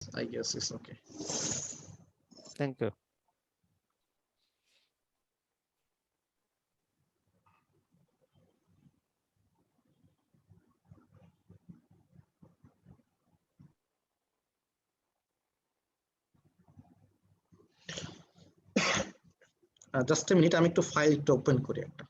I guess it's okay. Thank you. Just a minute, আমি একটু ফাইলটা ওপেন করি একটা।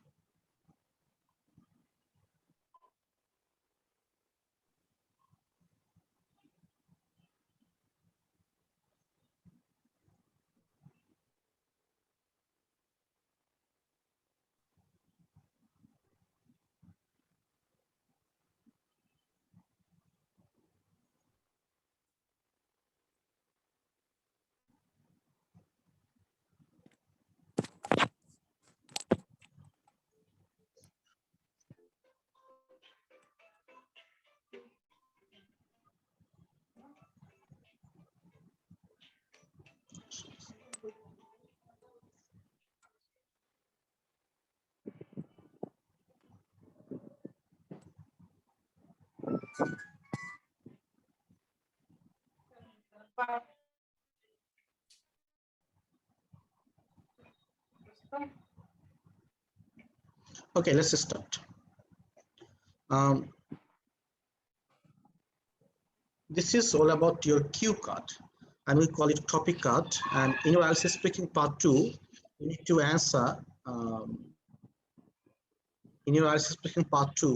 Okay, let's start. This is all about your cue card, and we call it topic card. And in your IELTS speaking part 2, you need to answer. In your IELTS speaking part 2,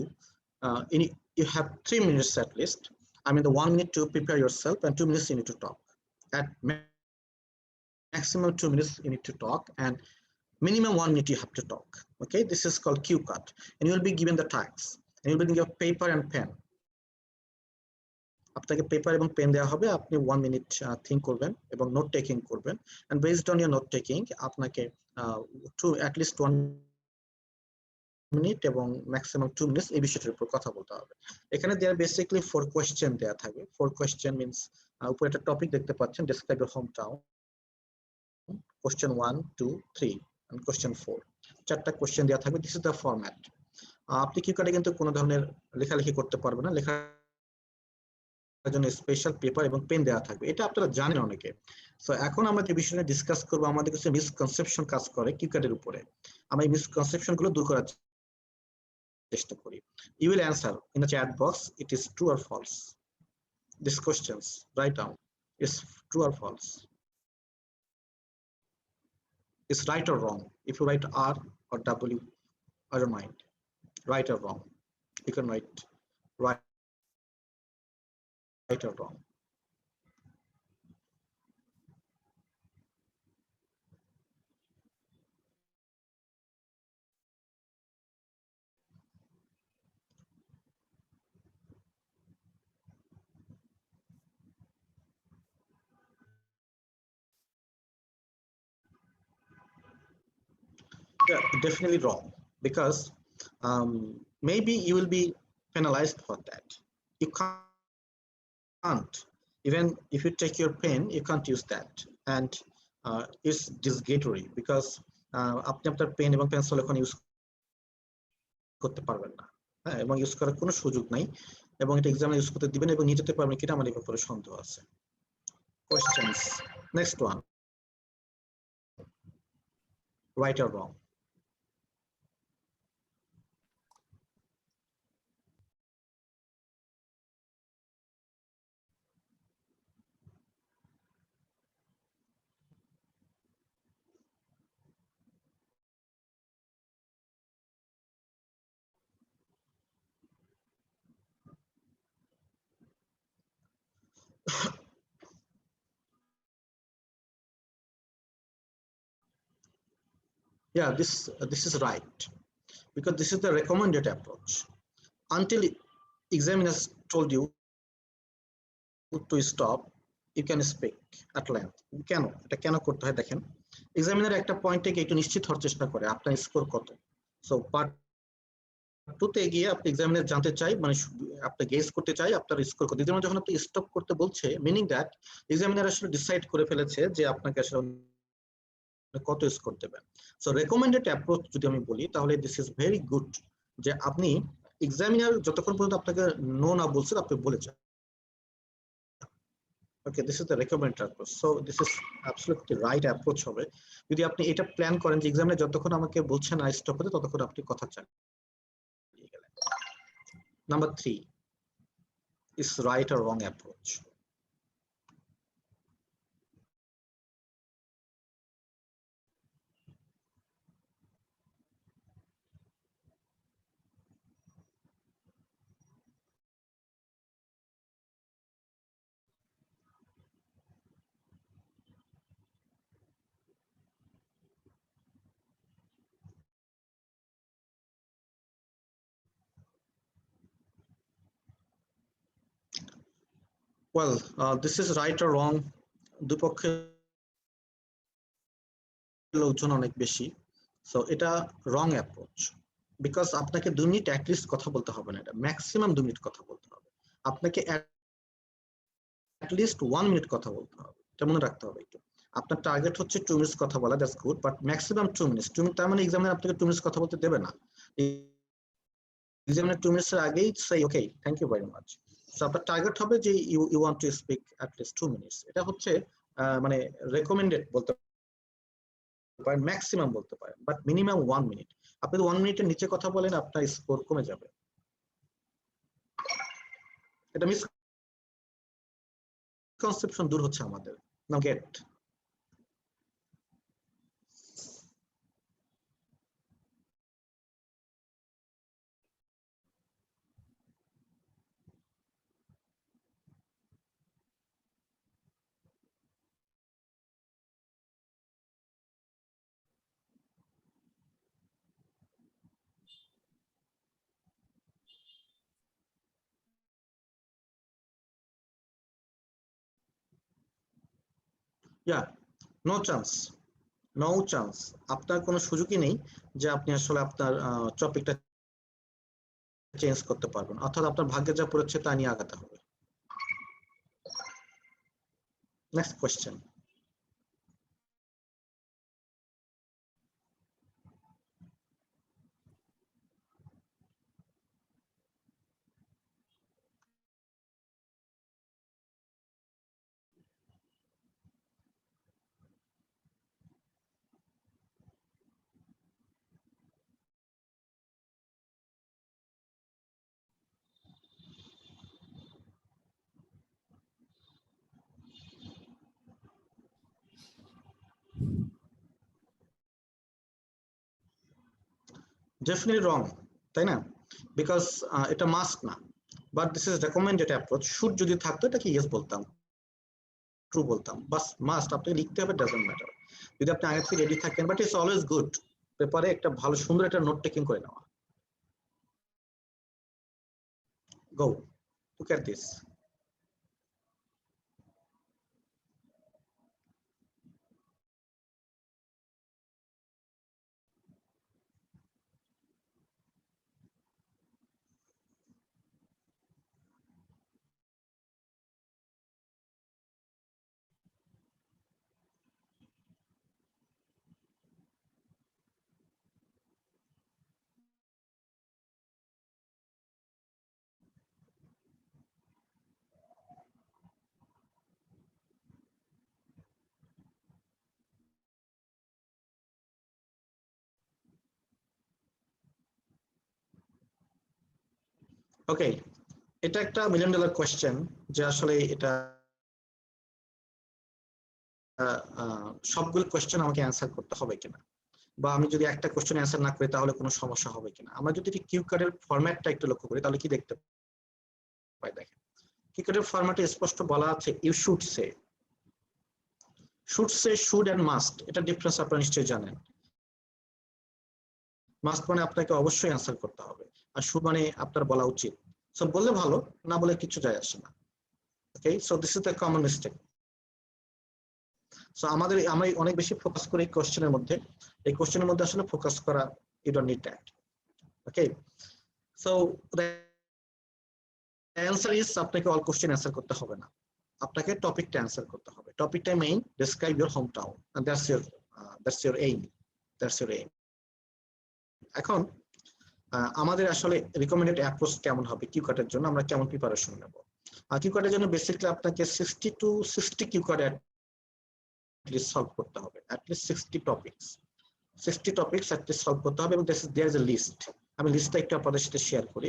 you have 3 minutes at least. I mean, the 1 minute to prepare yourself, and 2 minutes you need to talk. At maximum 2 minutes you need to talk, and minimum 1 minute you have to talk. Okay, this is called cue card, and you will be given the tags, and you will be given paper and pen. আপনাকে paper এবং pen দেওয়া হবে, আপনি 1 minute think করবেন এবং note taking করবেন, and based on your note taking আপনাকে at least 1 minute এবং ম্যাক্সিমাম 2 মিনিটস এই বিষয়টার উপর কথা বলতে হবে। এখানে দেয়ার বেসিক্যালি 4 কোয়েশ্চেন দেয়া থাকবে। 4 কোয়েশ্চেন মিন্স উপরে একটা টপিক দেখতে পাচ্ছেন, describe your home town, question 1 2 3 and question 4, 4টা কোয়েশ্চেন দেয়া থাকবে। This is the format. আপনি কিউ কার্ডে কিন্তু কোনো ধরনের লেখালেখি করতে পারবেন না, লেখা জন্য স্পেশাল পেপার এবং পেন দেওয়া থাকবে, এটা আপনারা জানেন অনেকে। সো এখন আমরা যে বিষয়টা ডিসকাস করব, আমাদের কিছু মিসকনসেপশন কাজ করে কিউ কার্ডের উপরে, আমরা এই মিসকনসেপশন গুলো দূর করার চেষ্টা করি। You will answer in the chat box, it is true or false. This questions write down, is true or false, is right or wrong. If you write R or W, I don't mind, right or wrong. You can write right or wrong. Yeah, definitely wrong, because maybe you will be penalized for that. You can't, even if you take your pen, you can't use that, and it's disgatory, because আপনি আপনার pen এবং pencil এখন use করতে পারবেন না, হ্যাঁ, এবং use করার কোনো সুযোগ নাই, এবং এটা এক্সামে ইউজ করতে দিবেন এবং নিয়ে যেতে পারবেন কিনা আমার এই ব্যাপারে সন্দেহ আছে। Questions, next one, right or wrong. Yeah, this is right, because this is the recommended approach. Until examiners told you to stop, you can speak at length. কেন এটা কেন করতে হয় দেখেন, এক্সামিনার একটা পয়েন্টে গিয়ে একটু নিশ্চিত হওয়ার চেষ্টা করে আপনার স্কোর কত। সো পার্ট 2 তে গিয়ে আপনি এক্সামিনার জানতে চাই, মানে আপনি গেস করতে চাই আপনার স্কোর কত। যেমন যখন আপনি স্টপ করতে বলছে, মিনিং দ্যাট এক্সামিনার আসলে ডিসাইড করে ফেলেছে যে আপনাকে আসলে কত স্কোর দেবেন। সো রেকমেন্ডেড অ্যাপ্রোচ যদি আমি বলি, তাহলে দিস ইজ ভেরি গুড, যে আপনি এক্সামিনার যতক্ষণ পর্যন্ত আপনাকে নো না বলছেন আপনি বলে যান। Okay, this is the recommended approach. So this is absolutely right approach হবে যদি আপনি এটা প্ল্যান করেন যে এক্সামে যতক্ষণ আমাকে বলছেন না স্টপ হতে ততক্ষণ আপনি কথা চালিয়ে গেলেন। Number 3 is right or wrong approach. Well, this is right or wrong. দুপক্ষের লোকজন অনেক বেশি, সো এটা রং অ্যাপ্রোচ, বিকজ আপনাকে 2 মিনিট অ্যাটলিস্ট কথা বলতে হবে না, এটা ম্যাক্সিমাম 2 মিনিট কথা বলতে হবে, আপনাকে অ্যাটলিস্ট 1 মিনিট কথা বলতে হবে, এটা মনে রাখতে হবে একটু। আপনার টার্গেট হচ্ছে 2 মিনিটস কথা বলা, that's good, but maximum 2 minutes. 2 minute তার মানে এক্সামে আপনাকে 2 মিনিটস কথা বলতে দেবে না, এক্সামে 2 মিনিটস এর আগেই সে okay thank you very much. So আপনার টার্গেট হবে যে you want to speak at least 2 minutes. এটা হচ্ছে মানে রেকমেন্ডেড বলতে পারেন, ম্যাক্সিমাম বলতে পারেন, বাট মিনিমাম 1 মিনিট। আপনি যদি 1 মিনিটের নিচে কথা বলেন আপনার স্কোর কমে যাবে। এটা মিসকনসেপশন দূর হচ্ছে আমাদের। নাও গেট ইয়া নো চান্স, নো চান্স। আপনার কোনো সুযোগই নেই যে আপনি আসলে আপনার টপিকটা চেঞ্জ করতে পারবেন, অর্থাৎ আপনার ভাগ্যে যা পড়েছে তা নিয়ে আগাতে হবে। Next question. ডেফিনেটলি রং, তাই না? বিকজ এটা মাস্ট না, but this is recommended approach. Should যদি থাকতো এটাকে ইয়েস বলতাম, ট্রু বলতাম, বাস মাস্ট আপনাকে লিখতে হবে, ডাজন্ট ম্যাটার যদি আপনি আগে থেকে রেডি থাকেন, বাট ইটস অলওয়েজ গুড পেপারে একটা ভালো সুন্দর একটা নোট টেকিং করে নেওয়া। গো লুক এট দিস। ওকে, এটা একটা $1 মিলিয়ন কোয়েশ্চেন যে আসলে এটা সবগুলো কোয়েশ্চেন আমাকে অ্যান্সার করতে হবে কিনা, বা আমি যদি একটা কোয়েশ্চেন অ্যান্সার না করি তাহলে কোনো সমস্যা হবে কিনা। আমরা যদি কিউ কার্ডের ফরম্যাটটা একটু লক্ষ্য করি তাহলে কি দেখতে পাই? দেখেন কিউ কার্ডের ফরম্যাটে স্পষ্ট বলা আছে you should say. Should say, should and must, এটা ডিফারেন্স আপনারা নিশ্চয়ই জানেন। মাস্ট মানে আপনাকে অবশ্যই অ্যান্সার করতে হবে, আর শুড মানে আপনার বলা উচিত। সো বললে ভালো, না বলে কিছু যায় আসে না। Okay, so this is the common mistake. So আমরা অনেক বেশি ফোকাস করি এই কোশ্চেনের মধ্যে, এই কোশ্চেনের মধ্যে আসলে ফোকাস করা you don't need that. Okay, so the answer is আপনাকে অল কোশ্চেন অ্যান্সার করতে হবে না, আপনাকে টপিকটা অ্যান্সার করতে হবে। টপিকটা main, describe your home town, that's your aim, that's your aim. এখন আমাদের আসলে রিকমেন্ডেড অ্যাপ্রোচ কেমন হবে কিউ কাটের জন্য, আমরা কেমন প্রিপারেশন নেব? কিউকার্ডের জন্য বেসিক্যালি আপনাকে 60 to 60 cue card at least solve করতে হবে, at least 60 topics, 60 topics at least solve করতে হবে। এবং দেয়ার ইজ এ লিস্ট, আমি লিস্টটা একটু আপনাদের সাথে শেয়ার করি।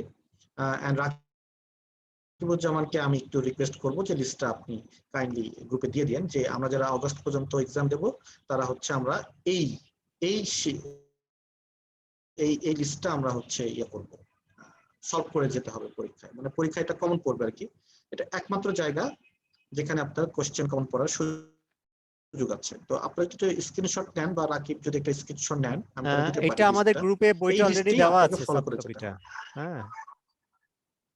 এন্ড রাকিবুজ্জামানকে আমি একটু রিকোয়েস্ট করব যে লিস্টটা আপনি কাইন্ডলি গ্রুপে দিয়ে দেন, যে আমরা যারা অগস্ট পর্যন্ত এক্সাম দেব তারা হচ্ছে আমরা এই এই এই এই লিস্টটা আমরা হচ্ছে ইয়ে করব, সলভ করে যেতে হবে পরীক্ষায়। মানে পরীক্ষায় এটা কমন পড়বে আর কি। এটা একমাত্র জায়গা যেখানে আপনার কোশ্চেন কমন পড়ার সুযোগ আছে। তো আপনারা একটু স্ক্রিনশট নেন, বা রাকিব যদি একটা স্ক্রিনশট নেন, আমি তাহলে দিতে পারি এটা আমাদের লিস্টটা। গ্রুপে এই বইটা অলরেডি লিস্টেই দেওয়া আপনাকে আছে, ফলো সফট করে যেতে কপিটা। হবে। হ্যাঁ,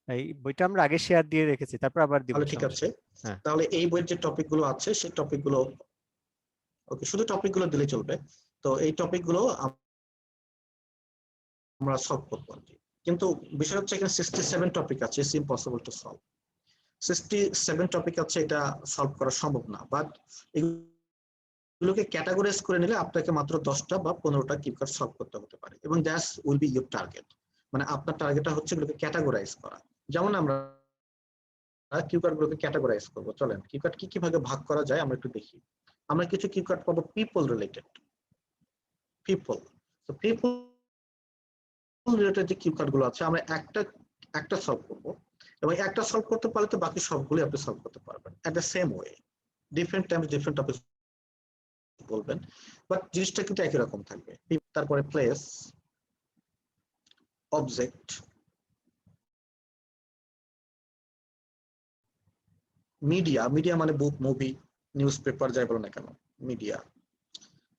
এই বইটা আমরা আগে শেয়ার দিয়ে রেখেছি, তারপর আবার দিব, তাহলে ঠিক সমস্যা আছে। নেই। হ্যাঁ, তাহলে এই বইয়ের যে টপিকগুলো আছে সেই টপিকগুলো, ওকে, শুধু টপিকগুলো দিলে চলবে। তো এই টপিকগুলো আমরা সলভ করবো আর কি। কিন্তু বিষয় হচ্ছে এখানে 67 টপিক আছে, it's impossible to solve. 67 topic আছে, এটা সলভ করা সম্ভব না। বাট এগুলোকে ক্যাটাগরাইজ করে নিলে আপনাকে মাত্র 10টা বা 15টা কিউকার্ড সলভ করতে হতে পারে, এবং that's will be your target. মানে আপনার টার্গেটটা হচ্ছে এগুলোকে ক্যাটাগরাইজ করা। যেমন আমরা কিউকার্ড গুলোকে ক্যাটাগরাইজ করবো, চলেন কিউকার্ড কি কি ভাগে ভাগ করা যায় আমরা একটু দেখি। আমরা কিছু কিউকার্ড পাবো পিপল রিলেটেড, পিপল। তো পিপল রিলেটেড যে কিউকার্ড গুলো আছে, আমরা একটা সলভ করবো, এবং একটা সলভ করতে পারলে তো বাকি সবগুলো আপনি সলভ করতে পারবেন at the same way. Different Times different topic বলবেন, বাট জিনিসটা কিন্তু একই রকম থাকবে। তারপরে প্লেস, অবজেক্ট, মিডিয়া, মিডিয়া মানে বুক, মুভি, নিউজ পেপার, যাই বলো না কেন, media.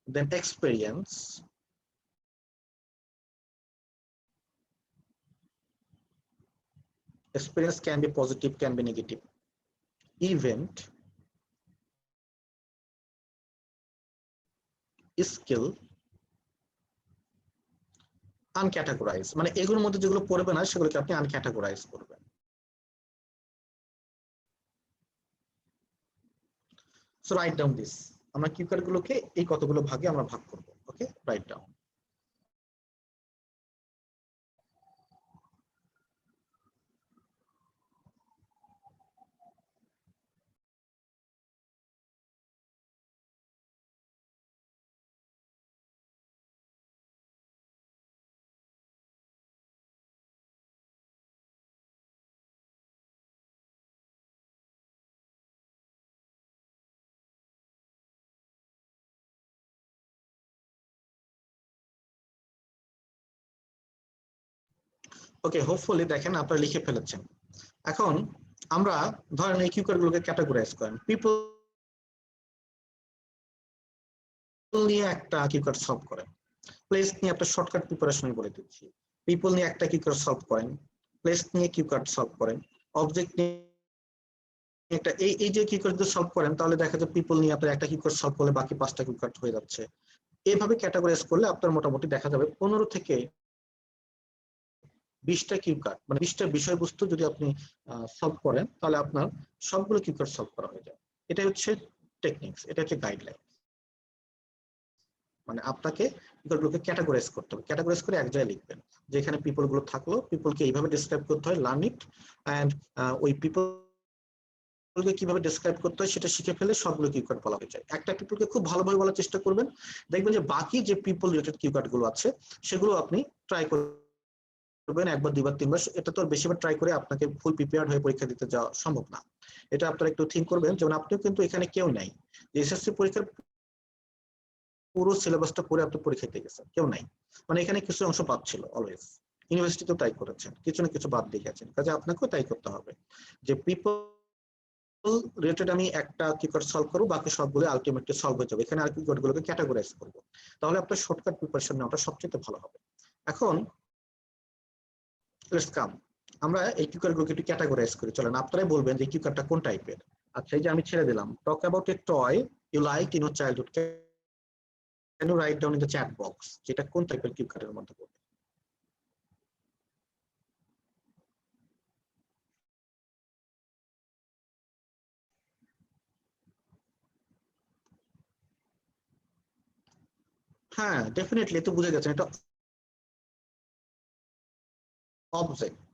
Then experience, experience can be positive, can be negative. Event, skill, uncategorize, মানে এগুলোর মধ্যে যেগুলো পড়বে না সেগুলোকে আপনি আনক্যাটাগরাইজ করবেন। সো রাইট ডাউন দিস, আমরা কিউকার্ড গুলোকে এই কতগুলো ভাগে আমরা ভাগ করব। ওকে, রাইট ডাউন। ওকে, হোপফুলি দেখেন আপনারা লিখে ফেলেছেন। এখন আমরা ধরেন এই কিউকার্ড গুলোকে ক্যাটাগরাইজ করেন। পিপল নিয়ে একটা কিউকার্ড সলভ করেন, প্লেস নিয়ে একটা শর্টকাট প্রিপারেশন বলে দিচ্ছি। পিপল নিয়ে একটা কিউকার্ড সলভ করেন, প্লেস নিয়ে কিউকার্ড সলভ করেন, অবজেক্ট নিয়ে একটা, এই যে কিউকার্ড যদি সলভ করেন তাহলে দেখা যায় পিপল নিয়ে আপনার একটা কিউকার্ড সলভ করলে বাকি 5টা কিউকার্ড হয়ে যাচ্ছে। এইভাবে ক্যাটাগরাইজ করলে আপনার মোটামুটি দেখা যাবে 15 থেকে 20টা কিউকার্ড, মানে 20টা বিষয়বস্তু যদি আপনি সলভ করেন তাহলে আপনার সবগুলো কিউকার্ড সলভ করা হয়ে যায়। এটাই হচ্ছে টেকনিক্স, এটা হচ্ছে গাইডলাইন। মানে আপনাকে পিপলগুলোকে ক্যাটাগরাইজ করতে হবে, ক্যাটাগরাইজ করে এক জায়গায় লিখবেন যে এখানে পিপল গুলো থাকলো, পিপলকে এইভাবে ডিসক্রাইব করতে হয়, লার্ন ইট। এন্ড ওই পিপলকে কিভাবে ডিসক্রাইব করতে হয় সেটা শিখে ফেলে সবগুলো কিউকার্ড বলা হয়ে যায়। একটা পিপলকে খুব ভালোভাবে বলার চেষ্টা করবেন, দেখবেন যে বাকি যে পিপল রিলেটেড কিউকার্ড গুলো আছে সেগুলো আপনি ট্রাই করবেন একবার, দুইবার, তিনবার। এটা তো বেশিবার ট্রাই করে আপনাকে ফুল প্রিপেয়ার্ড হয়ে পরীক্ষা দিতে যাওয়া সম্ভব না। এটা আপনারা একটু থিঙ্ক করবেন, যেমন আপনিও কিন্তু এখানে কেউ নাই এসএসসি পরীক্ষার পুরো সিলেবাসটা পড়ে আপনি পরীক্ষা দিতে গেছেন, কেউ নাই। মানে এখানে কিছু অংশ বাদ ছিল অলওয়েজ, ইউনিভার্সিটিতেও তাই করেছেন, কিছু না কিছু বাদ দিয়ে গেছেন, কাজে আপনাকেও তাই করতে হবে যে পিপল রিলেটেড আমি একটা কিউকার্ড সলভ করবো, বাকি সবগুলো আলটিমেটলি সলভ হয়ে যাবে। এখানে আর কিউকার্ড গুলোকে ক্যাটাগরাইজ করবো, তাহলে আপনার শর্টকাট প্রিপারেশন নেওয়াটা সবচেয়ে ভালো হবে। এখন লেটস কাম, আমরা এই কিউকার্ড গুলোকে একটু ক্যাটাগরাইজ করি। চলেন আপনারাই বলবেন যে কিউকার্ডটা কোন টাইপের। আচ্ছা, এই যে আমি ছেড়ে দিলাম, talk about a toy you like in your childhood, can you write down in the chat box, যেটা কোন টাইপের কিউকার্ডের মধ্যে পড়বে। হ্যাঁ, ডেফিনেটলি তো বুঝে গেছেন, এটা অবজেক্ট,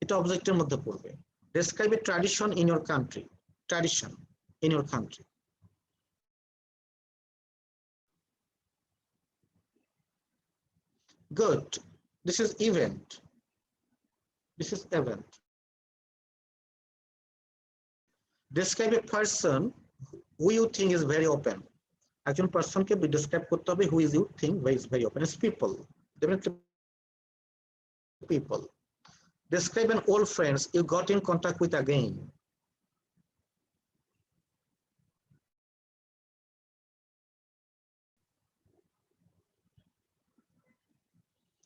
এটা অবজেক্টের মধ্যে পড়বে। Describe a tradition in your country. Tradition in your country. Good. This is event. This is event. Describe a person who you think is very open. একজন পারসনকে describe করতে হবে who is you think is very open. It's people. Definitely people. Describe an old friends you got in contact with again.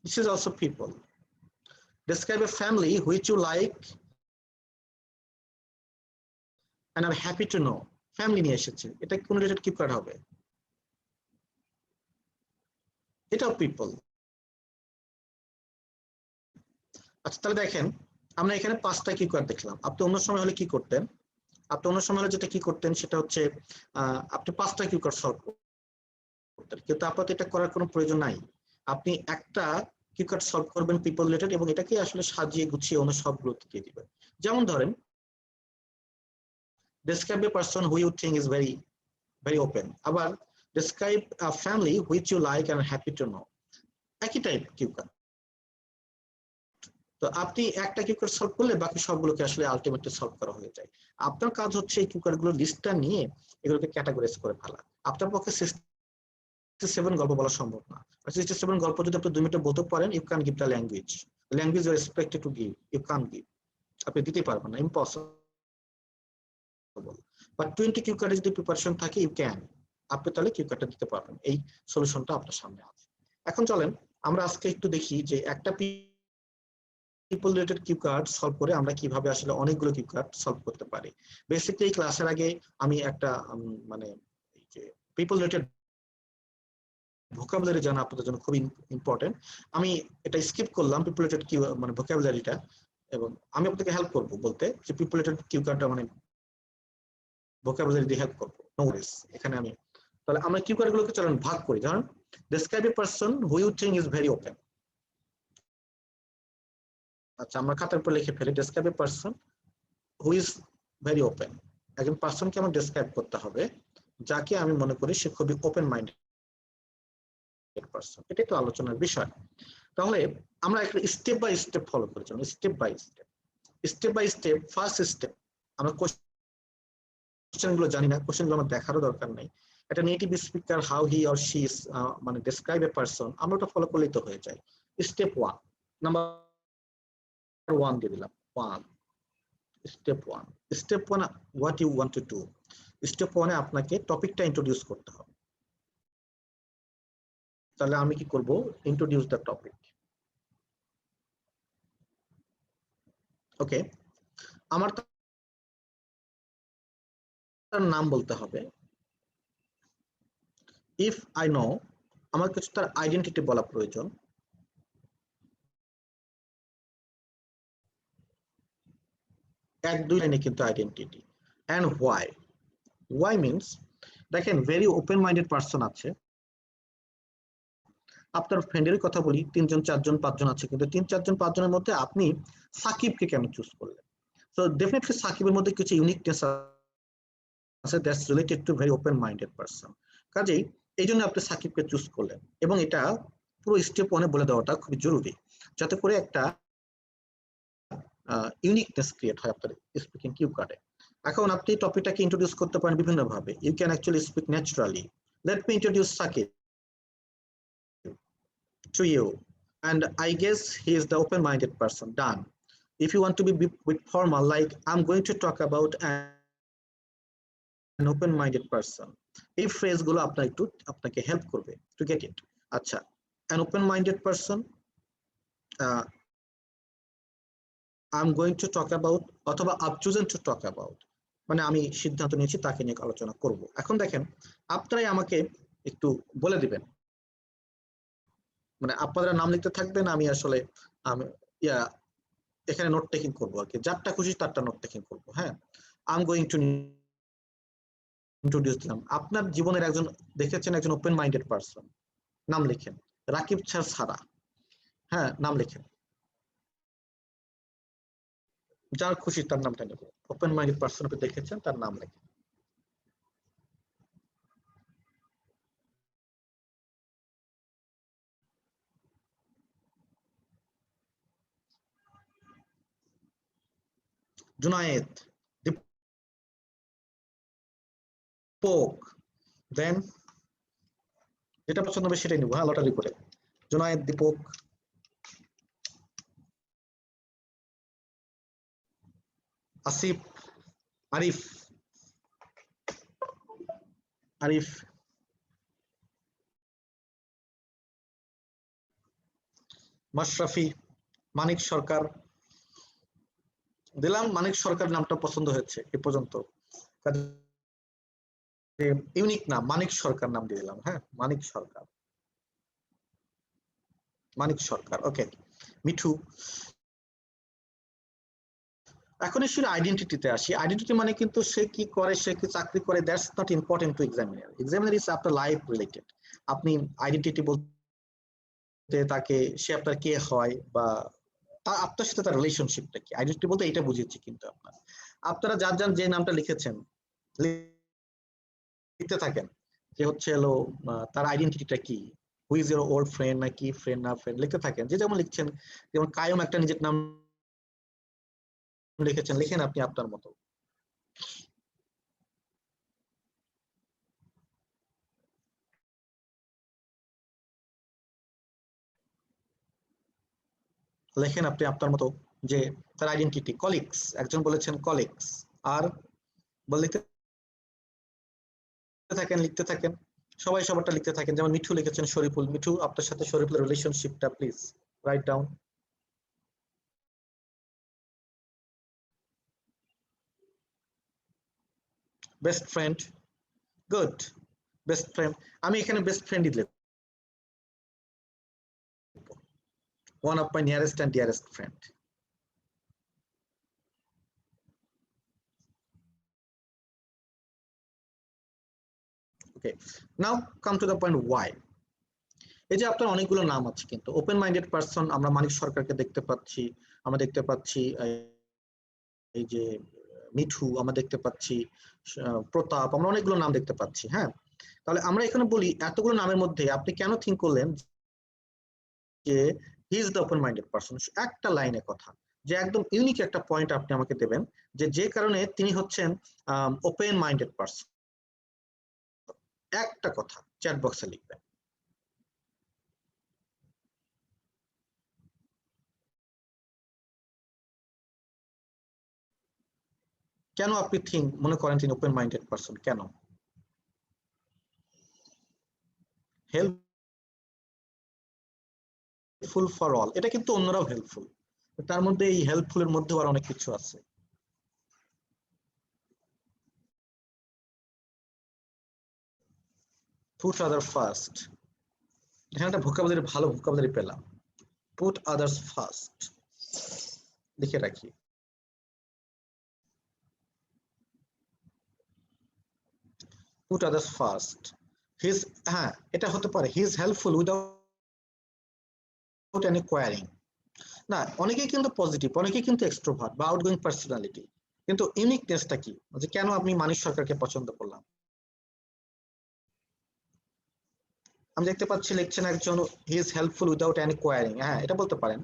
This is also people. Describe a family which you like and are happy to know. Family নিয়ে এসেছে, এটা কোন related কি card হবে? এটাও people. আচ্ছা তাহলে দেখেন আমরা এখানে 5টা কি কার্ড দেখলাম। আপনি অন্য সময় হলে কি করতেন? আপনি অন্য সময় হলে যেটা কি করতেন সেটা হচ্ছে আপনি 5টা কি কার্ড সলভ করতেন, কিন্তু আপাতত এটা করার কোনো প্রয়োজন নাই। আপনি একটা কি কার্ড সলভ করবেন পিপল রিলেটেড এবং এটাকে আসলে সাজিয়ে গুছিয়ে অন্য সবগুলো দিয়ে দিবেন। যেমন ধরেন describe a person who you think is very open. আবার describe a family which you like and are happy to know. একই টাইপ কিউ কার্ড। তো আপনি একটা কিউ কার্ড সলভ করলে বাকি সবগুলোকে আসলে আলটিমেটলি সলভ করা হয়ে যায়। আপনার কাজ হচ্ছে এই কিউ কার্ডগুলোর লিস্টটা নিয়ে এগুলোকে ক্যাটাগরাইজ করে ফেলা। আপনার পক্ষে 67 গল্প বলা সম্ভব না। 67 গল্প যদি আপনি 2 মিনিটে বলতে পারেন, you can give the language you are expected to give, you can give, আপনি দিতে পারবেন না, ইম্পসিবল। বাট 20 কিউ কার্ডে যদি প্রিপারেশন থাকে ইউ ক্যান, আপনি তাহলে কিউ কার্ডটা দিতে পারবেন। এই সলিউশনটা আপনার সামনে আছে। এখন চলেন আমরা আজকে একটু দেখি যে একটা people related cue card solve করে আমরা কিভাবে আসলে অনেকগুলো কিউ কার্ড সলভ করতে পারি। বেসিক্যালি ক্লাসের আগে আমি একটা মানে এই যে পিপল রিলেটেড ভোকাবুলারি জানা আপনাদের জন্য খুব ইম্পর্টেন্ট। আমি এটা স্কিপ করলাম পিপল রিলেটেড কিউ মানে ভোকাবুলারিটা, এবং আমি আপনাকে হেল্প করব বলতে যে পিপল রিলেটেড কিউ কার্ডটা মানে ভোকাবুলারি দিয়ে হেল্প করব। নো ওয়ারিস। এখানে আমি তাহলে আমরা কিউ কার্ডগুলোকে চলেন ভাগ করি। ধরুন describe a person who you think is very open. আচ্ছা আমরা খাতার উপর লিখে ফেলি describe a person who is very open. একজন পারসনকে আমার ডেসক্রাইব করতে হবে যাকে আমি মনে করি সে খুবই ওপেন মাইন্ডেড পারসন। এটাই তো আলোচনার বিষয়। তাহলে আমরা একটা স্টেপ বাই স্টেপ ফলো করে চলব। Step by step first step আমরা কোশ্চেনগুলো জানি না, কোশ্চেনগুলো আমার দেখারও দরকার নেই। একটা native speaker how he or she is মানে ডেসক্রাইব এ পারসন, আমরা ওটা ফলো করলেই তো হয়ে যায়। স্টেপ 1 নাম্বার 1 দিয়ে দিলাম 1 step 1 what you want to do. Step 1 এ আপনাকে টপিকটা ইন্ট্রোডিউস করতে হবে। তাহলে আমি কি করব, ইন্ট্রোডিউস দ্য টপিক। ওকে, আমার তার নাম বলতে হবে। ইফ আই নো, আমার কিছু তার আইডেন্টিটি বলা প্রয়োজন। এক দুই লাইনে কিন্তু আইডেন্টিটি। এন্ড হোয়াই মিনস দেখেন ভেরি ওপেন মাইন্ডেড পারসন আছে। আপনার ফ্রেন্ডের কথা বলি 3 জন 4 জন 5 জন আছে, কিন্তু 3 4 জন 5 জনের মধ্যে আপনি সাকিবকে কেন চুজ করলেন? সো ডেফিনেটলি সাকিবের মধ্যে কিছু ইউনিকনেস আছে that's related to very open minded person. কাজেই এই জন্য আপনি সাকিবকে চুজ করলেন, এবং এটা পুরো স্টেপ 1 এ বলে দেওয়াটা খুবই জরুরি যাতে করে একটা ইউনিকনেস ক্রিয়েট হয় আপনার স্পিকিং কিউ কার্ডে। এখন আপনি টপিকটাকে ইন্ট্রোডিউস করতে পারেন বিভিন্ন ভাবে। You can actually speak naturally. Let me introduce Sakib to you, and I guess he is the open-minded person. Done. If you want to be with formal, like I'm going to talk about an open-minded person, এই phrase গুলো আপনাকে help করবে to get it. আচ্ছা, an open-minded person, I'm going to talk about অথবা I've chosen to talk about, মানে আমি সিদ্ধান্ত নিয়েছি তাকে নিয়ে আলোচনা করব। এখন দেখেন আপনারাই আমাকে একটু বলে দিবেন, মানে আপনারা নাম লিখতে থাকবেন, আমি আসলে আমি এখানে নোট টেকিং করবো আর কি, যারটা খুশি তারটা নোট টেকিং করবো। হ্যাঁ, I am going to introduce দিলাম। আপনার জীবনের একজন দেখেছেন একজন ওপেন মাইন্ডেড পারসন, নাম লিখেন। রাকিব স্যার ছাড়া, হ্যাঁ নাম লিখেন। যার খুশি তার নামটা নেব। ওপেন মাইন্ডেড পারসন আপনি দেখেছেন, তার নাম লেখেন। জুনায়েদ, দীপক, দেন যেটা পছন্দ হবে সেটাই নেব। হ্যাঁ, লটারি করে। জুনায়েদ, দীপক, আসিফ, আরিফ, আরিফ, মাশরাফি, মানিক সরকার। দিলাম মানিক সরকার, নামটা পছন্দ হয়েছে এ পর্যন্ত। ইউনিক নাম, মানিক সরকার নাম দিয়ে দিলাম। হ্যাঁ, মানিক সরকার, মানিক সরকার। ওকে, মিঠু। এখন এসে আইডেন্টিটিতে আসি। আইডেন্টিটি মানে কিন্তু সে কি করে, সে কি চাকরি করে, that's not important to examiner. Examiner is আপনার লাইফ রিলেটেড। আপনি আইডেন্টিটি বলতে তাকে, সে আপনার কে হয় বা আপনার সাথে তার রিলেশনশিপটা কি। আইডেন্টিটি বলতে এটা বুঝেছি। কিন্তু আপনারা যার যার যে নামটা লিখেছেন লিখতে থাকেন যে হচ্ছে হলো তার আইডেন্টিটিটা কি, who is your old friend, নাকি ফ্রেন্ড না ফ্রেন্ড, লিখতে থাকেন যে যেমন লিখছেন। যেমন কায়ুম একটা নিজের নাম লিখেছেন, লিখেন আপনি আপনার মতো। লেখেন আপনি আপনার মতো যে তার আইডেন্টিটি। কলিগস, একজন বলেছেন কলিগস। আর লিখতে থাকেন, লিখতে থাকেন, সবাই সবারটা লিখতে থাকেন। যেমন মিঠু লিখেছেন শরীফুল। মিঠু, আপনার সাথে শরীফুলের রিলেশনশিপটা please write down. Best friend, good, best friend. আমি এখানে বেস্ট ফ্রেন্ডই লিখব, one of my nearest and dearest friend. Okay, now come to the point why. এই যে আপনার অনেকগুলো নাম আছে, কিন্তু ওপেন মাইন্ডেড পারসন আমরা মানিক সরকারকে দেখতে পাচ্ছি, আমরা দেখতে পাচ্ছি এই যে মিঠু, আমরা দেখতে পাচ্ছি প্রতাপ, আমরা অনেকগুলো নাম দেখতে পাচ্ছি। হ্যাঁ, তাহলে আমরা এখানে বলি এতগুলো নামের মধ্যে আপনি কেন থিঙ্ক করলেন যে হি is the open minded person. একটা লাইনে কথা, যে একদম ইউনিক একটা পয়েন্ট আপনি আমাকে দেবেন যে যে কারণে তিনি হচ্ছেন ওপেন মাইন্ডেড পারসন। একটা কথা চ্যাট বক্সে লিখবেন। কেন আপনি মনে করেন তিনি ওপেন মাইন্ডেড পারসন? কেন? হেল্পফুল ফর অল, এটা কিন্তু অন্যরাও হেল্পফুল। তার মধ্যে এই হেল্পফুলের মধ্যেও আর অনেক কিছু আছে। পুট আদার ফার্স্ট, এখানে একটা ভোকাবুলারি, ভালো ভোকাবুলারি পেলাম। পুট আদার্স ফার্স্ট, লিখে রাখি। পুট আদার্স ফার্স্ট, হিজ, হ্যাঁ এটা হতে পারে he is helpful without any querying. না, অনেকেই কিন্তু পজিটিভ, অনেকেই কিন্তু এক্সট্রোভার্ট বা আউটগোয়িং পার্সোনালিটি, কিন্তু ইউনিকনেসটা কি, যে কেন আপনি মানিক সরকারকে পছন্দ করলাম? আমি দেখতে পাচ্ছি লিখছেন একজন he is helpful without any querying. হ্যাঁ, এটা বলতে পারেন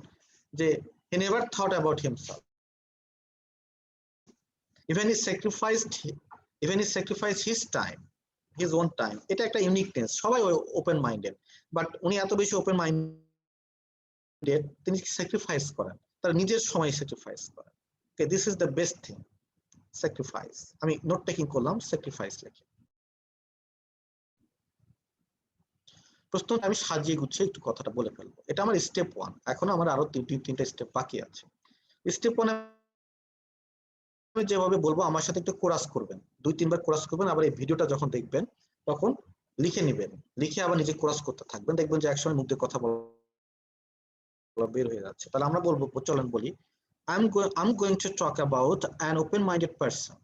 যে he never thought about himself, even he sacrificed, even he sacrificed his time, his own time. এটা একটা ইউনিকনেস। সবাই ওপেন মাইন্ডেড, বাট উনি এত বেশি ওপেন মাইন্ডেড, তিনি স্যাক্রিফাইস করেন, তার নিজের সময় স্যাক্রিফাইস করেন। Okay, this is the best thing, sacrifice. আমি নোট টেকিং করলাম, স্যাক্রিফাইস লিখে। প্রশ্ন আমি সাজিয়ে গুছিয়ে একটু কথাটা বলে ফেলবো। এটা আমার স্টেপ 1, এখনো আমার আরো তিনটা স্টেপ বাকি আছে। স্টেপ 1 আমি যেভাবে বলবো আমার সাথে একটু কোরাস করবেন, 2-3 বার কোরাস করবেন। আবার এই ভিডিওটা যখন দেখবেন তখন লিখে নেবেন, লিখে আবার নিজে কোরাস করতে থাকবেন, দেখবেন যে একসময় মুখ দিয়ে কথা বলা বের হয়ে যাচ্ছে। তাহলে আমরা বলবো, চলেন বলি, I'm going to talk about an open-minded person.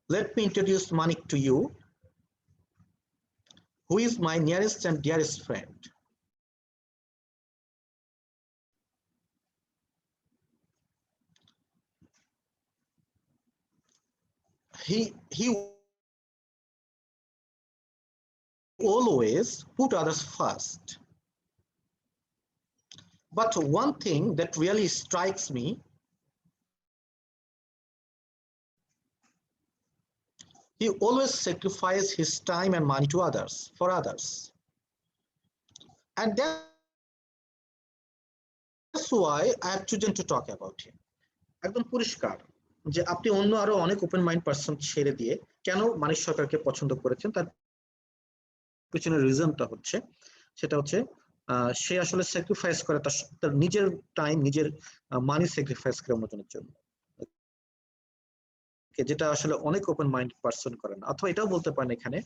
Let me introduce Manik to you, who is my nearest and dearest friend. he always put others first. But one thing that really strikes me, he always sacrifices his time and money to others, for others. And that's why I have chosen to talk about him. একদম পরিষ্কার যে আপনি অন্য আরো অনেক open mind person ছেড়ে দিয়ে কেন মানিক সরকারকে পছন্দ করেছেন, তার পিছনে রিজনটা হচ্ছে, সেটা হচ্ছে সে আসলে স্যাক্রিফাইস করে তার নিজের টাইম, নিজের মানি স্যাক্রিফাইস করে অন্যজনের জন্য, যেটা আসলে অনেক ওপেন মাইন্ডেড পারসন করে না। অথবা এটাও বলতে পারেন এখানে,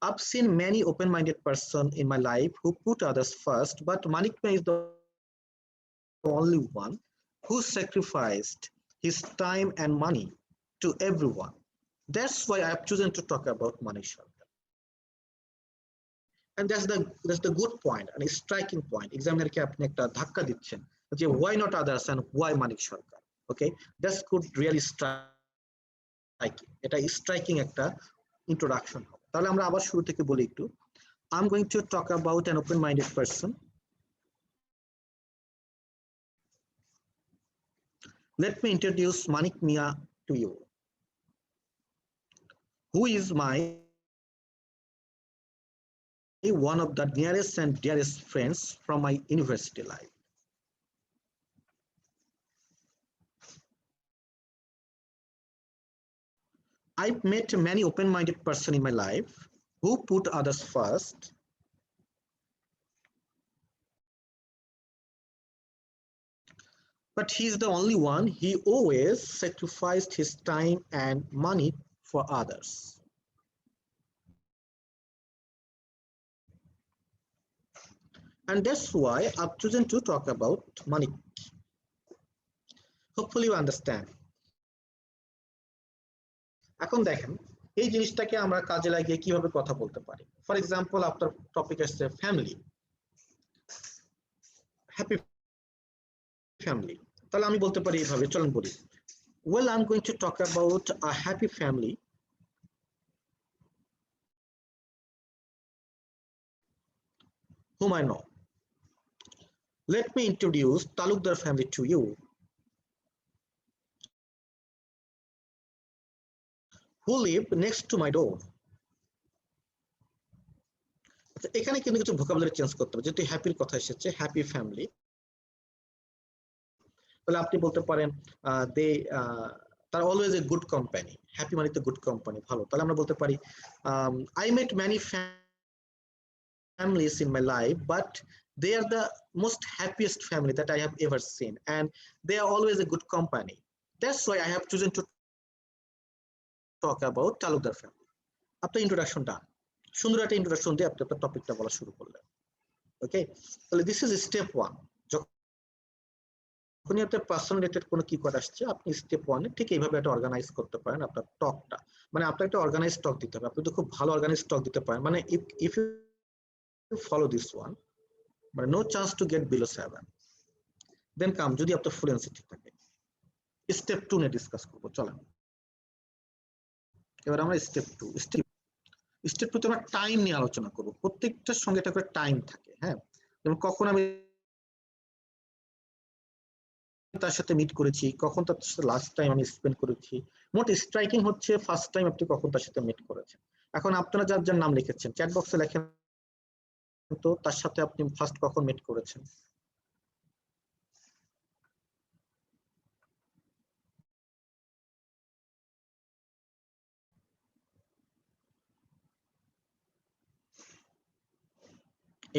I've seen many open minded person in my life who put others first, but Manik Bhai is the only one who sacrificed his time and money to everyone. That's why I have chosen to talk about Manik Sarkar. And that's the good point and a striking point. Examiner ke apni ekta dhakka dicchen je why not others and why Manik Sarkar. Okay, that could really striking, এটা striking একটা introduction হবে। তাহলে আমরা আবার শুরু থেকে বলি একটু। I'm going to talk about an open-minded person. Let me introduce Manik Mia to you, who is one of the nearest and dearest friends from my university life. I've met many open-minded person in my life who put others first, but he's the only one. He always sacrificed his time and money for others. And that's why I've chosen to talk about Manik. Hopefully you understand. এখন দেখেন এই জিনিসটাকে আমরা কাজে লাগিয়ে কিভাবে কথা বলতে পারি। ফর এক্সাম্পল আপনার টপিক আসছে ফ্যামিলি, হ্যাপি ফ্যামিলি, তাহলে আমি বলতে পারি এইভাবে, চলুন বলি, well I'm going to talk about a happy family whom I know. Let me introduce Talukdar family to you, who live next to my door. এখানে কিন্তু কিছু ভোকাবুলারি চেঞ্জ করতে হবে, যেহেতু হ্যাপির কথা এসেছে, হ্যাপি ফ্যামিলি, তাহলে আপনি বলতে পারেন they are always a good company, happy মানে তো গুড কোম্পানি, ভালো। তাহলে আমরা বলতে পারি I met many families in my life, but they are the most happiest family that I have ever seen, and they are always a good company. That's why I have chosen to talk about Talukdar family. আপনার introduction ডান, সুন্দর একটা introduction দিয়ে আপনি আপনার টপিকটা বলা শুরু করলেন। ওকে, তাহলে দিস ইজ স্টেপ 1। যখনই আপনার পার্সোনাল রিলেটেড কোনো কিওয়ার্ড আসছে, আপনি স্টেপ 1 এ ঠিক এইভাবে একটা অর্গানাইজ করতে পারেন আপনার টকটা। মানে আপনার একটা অর্গানাইজ টক দিতে হবে, আপনি তো খুব ভালো অর্গানাইজ টক দিতে পারেন, মানে if you follow this one, মানে no chance to get below 7, then come যদি আপনার ফ্লুয়েন্সি ঠিক থাকে। স্টেপ 2 নিয়ে ডিসকাস করব, চলেন এবার আমরা স্টেপ 2 তে আমরা টাইম নিয়ে আলোচনা করব। প্রত্যেকটার সঙ্গে একটা করে টাইম থাকে, হ্যাঁ, যেমন কখন আমি তার সাথে মিট করেছি, কখন তার সাথে লাস্ট টাইম আমি স্পেন্ড করেছি। মোট স্ট্রাইকিং হচ্ছে ফার্স্ট টাইম আপনি কখন তার সাথে মিট করেছেন। এখন আপনারা যার যার নাম লিখেছেন চ্যাট বক্সে লেখেন তো, তার সাথে আপনি ফার্স্ট কখন মিট করেছেন।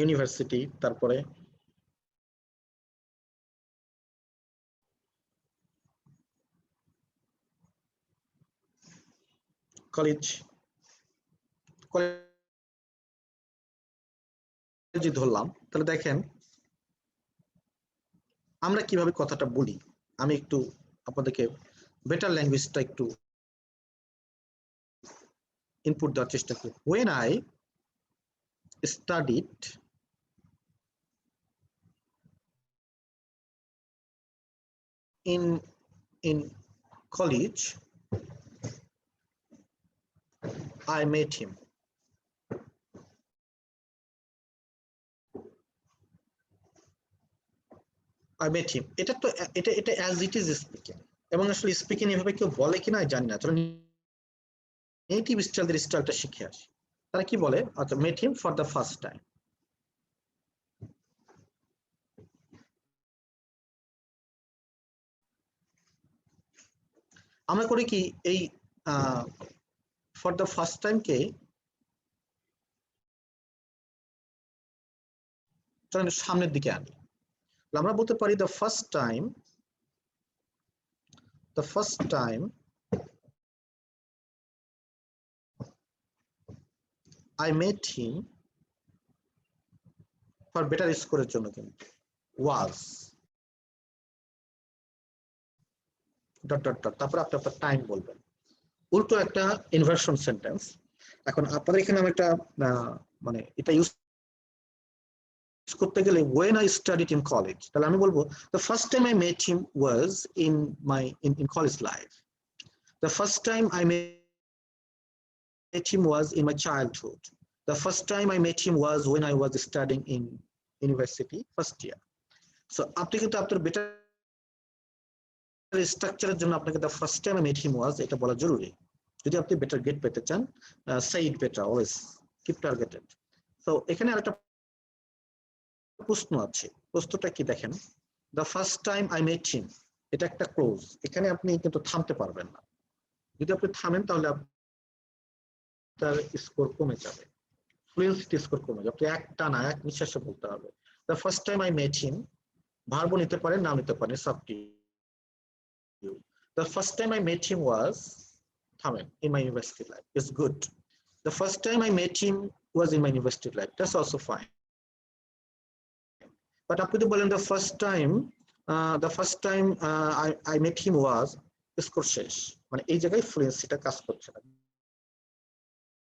ইউনিভার্সিটি, তারপরে কলেজ, কলেজে ধরলাম। তাহলে দেখেন আমরা কিভাবে কথাটা বলি, আমি একটু আপনাদেরকে বেটার ল্যাঙ্গুয়েজটা একটু ইনপুট দেওয়ার চেষ্টা করি। When I studied in college, I met him. I met him. এটা তো এটা as it is speaking, এবং আসলে স্পিকিং এভাবে কেউ বলে কিনা জানি না। চলো নেটিভ স্টাইলদের স্টাইলটা শিখে আসি। তারা কি বলে? আচ্ছা, met him for the first time. আমরা করি কি এই ফর দ্য ফার্স্ট টাইম কে সামনের দিকে আনি। আমরা বলতে পারি the first time I met him for better স্কোরের জন্য কিন্তু was ডট ডট ডট, তারপর আপনি আপনার টাইম বলবেন। উল্টো একটা ইনভার্সন সেন্টেন্স। এখন আপনাদের এখানে আমি একটা মানে এটা ইউজ করতে গেলে when I studied in college, তাহলে আমি বলবো the first time I met him was in my in college life. The first time I met him was in my childhood. The first time I met him was when I was studying in university first year. So আপনি কিন্তু আপনার better স্ট্রাকচারের জন্য আপনাকে the first time I met him was এটা বলা জরুরি। যদি আপনি বেটার গেট পেতে চান, say it better, always keep targeted. So এখানে আরেকটা প্রশ্ন আছে। প্রশ্নটা কি দেখেন, the first time I met him, এটা একটা ক্লোজ। এখানে আপনি কিন্তু থামতে পারবেন না। যদি আপনি থামেন তাহলে আপনার স্কোর কমে যাবে, ফ্লুয়েন্সি স্কোর কমে যাবে। আপনি একটা না এক নিঃশ্বাসে বলতে হবে the first time I met him, ভার্বও নিতে পারেন না নিতে পারেন, সব কি। The first time I met him was থামেন in my university life. It's good. The first time I met him was in my university life. That's also fine. But আপনি তো বলেন the first time I met him was score শেষ, মানে এই জায়গায় ফ্লুয়েন্সিটা কাজ করছে না,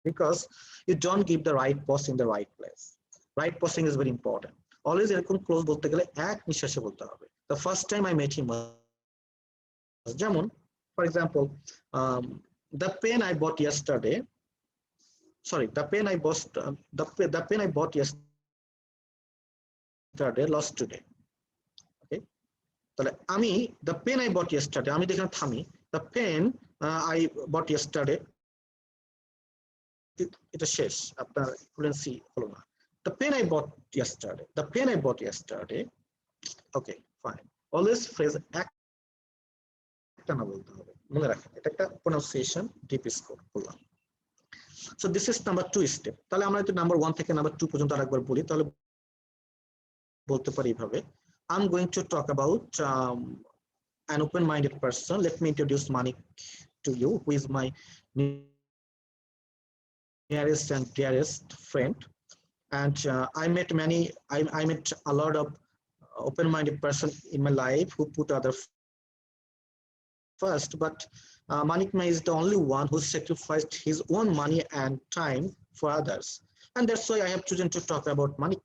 because you don't give the right pause in the right place. Right pausing is very important. Always এরকম ক্লোজ বলতে গেলে এক নিঃশ্বাসে বলতে হবে the first time I met him was, যেমন for example, the pen I bought yesterday, sorry, the pen I bought yesterday lost today. Okay, তাহলে আমি the pen I bought yesterday, আমি দেখেন থামি, the pen I bought yesterday, এটা শেষ, আপনার fluency হলো না। the pen I bought yesterday, okay fine. Always phrase একটা না বলতে হবে, মনে রাখেন এটা একটা প্রোনাউন্সিয়েশন ডিপ স্কোর বললাম। So this is number 2 step. তাহলে আমরা যদি নাম্বার 1 থেকে নাম্বার 2 পর্যন্ত আরেকবার বলি, তাহলে বলতে পারি এইভাবে, I'm going to talk about an open-minded person. Let me introduce Manik to you, who is my nearest and dearest friend. And I met a lot of open-minded person in my life who put others first, but Manikma is the only one who sacrificed his own money and time for others, and that's why I have chosen to talk about Manik.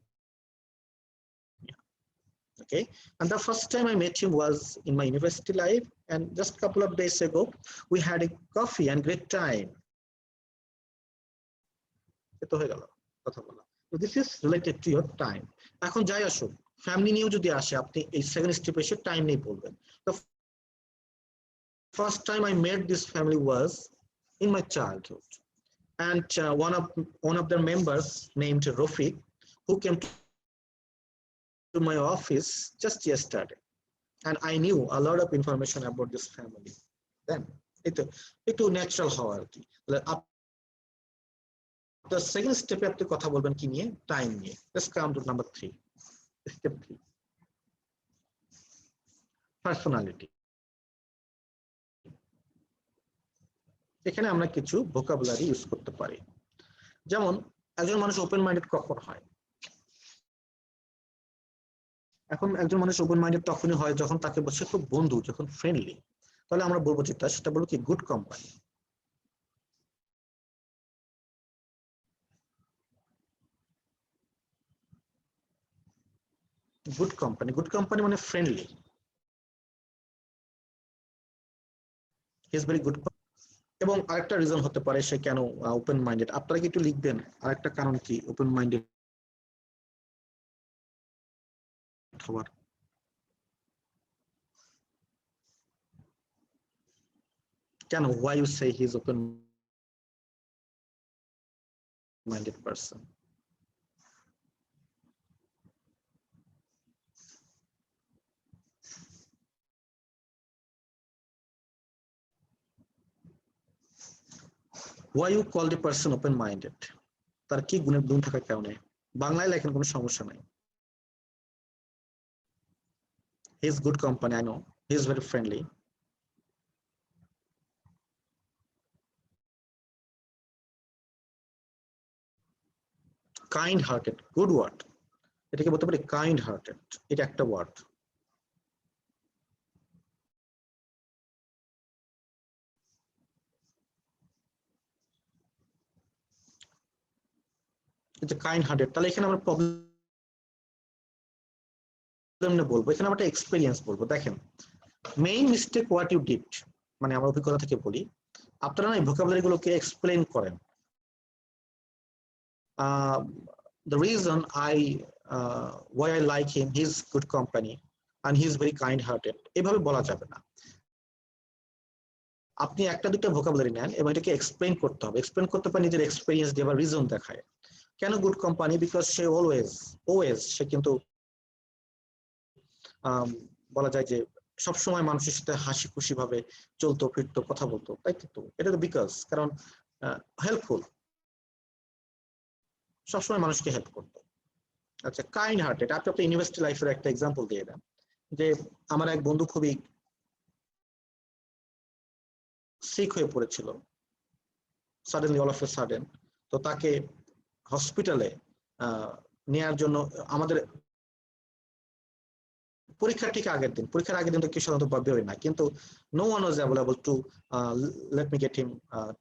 Okay, and the first time I met him was in my university life, and just a couple of days ago we had a coffee and great time. So this is related to your time. এখন যাই আসুন, family নিয়েও যদি আসে, আপনি এই second স্টেপে এসে টাইম নিয়ে বলবেন। First time I met this family was in my childhood, and one of their members named Rafiq, who came to my office just yesterday, and I knew a lot of information about this family. Then একটু natural হওয়া আর কি। The second step আপনি কথা বলবেন কি নিয়ে? Time নিয়ে। Let's come to number 3. Step 3. Personality. এখানে আমরা কিছু ভোকাবুলারি ইউজ করতে পারি। যেমন একজন মানুষ ওপেন মাইন্ডেড কখন হয়? এখন একজন মানুষ ওপেন মাইন্ডেড তখনই হয় যখন তাকে বসে খুব বন্ধু, যখন ফ্রেন্ডলি। তাহলে আমরা বলবো যেটা, সেটা বলবো কি গুড কোম্পানি। গুড কোম্পানি মানে friendly, he is very good. এবং আরেকটা রিজন হতে পারে সে কেন ওপেন মাইন্ডেড। আপনারা কি একটু লিখবেন আরেকটা কারণ কি ওপেন মাইন্ডেড হওয়ার? কেন, why you say he is open minded person? Why you call the person open minded? তার কি গুণ থাকার কারণে? বাংলায় লেখেন, কোনো সমস্যা নাই। He is good company, I know. He is very friendly. Kind hearted, good word. এটাকে বলতে পারি কাইন্ড হার্টেড, এটা একটা ওয়ার্ড। এটা কাইন্ড হার্টেড, তাহলে এখানে আমরা প্রবলেম বলবো, এখানে আমরা একটা এক্সপেরিয়েন্স বলবো। দেখেন, main mistake what you did, মানে আমার অভিজ্ঞতা থেকে বলি, আপনারা এই ভোকাবুলারি গুলোকে এক্সপ্লেন করেন। The reason why I like him, he's good company and he's very kind hearted, এভাবে বলা যাবে না। আপনি একটা দুটো ভোকাবুলারি নেন এবং এটাকে এক্সপ্লেন করতে হবে। এক্সপ্লেন করতে পারেন নিজের এক্সপেরিয়েন্স দিয়ে বা রিজন দেখায়। কেন good company? Because say always সে কিন্তু বলা যায় যে সবসময় মানুষের সাথে হাসি খুশি ভাবে চলতো ফিরতো, কথা বলতো, তাই তো। এটা তো বিকজ, কারণ হেল্পফুল, সবসময় মানুষকে হেল্প করতো। আচ্ছা, কাইন্ড হার্টেড, আপনি আপনার ইউনিভার্সিটি লাইফের একটা এক্সাম্পল দিয়ে দেন যে আমার এক বন্ধু খুবই সিক হয়ে পড়েছিল suddenly, all of a sudden. তো তাকে হসপিটালে নেয়ার জন্য আমাদের পরীক্ষার ঠিক আগের দিন, পরীক্ষার আগের দিন তো কেউ সাধারণত বেরোয় না, কিন্তু no one was available to let me get him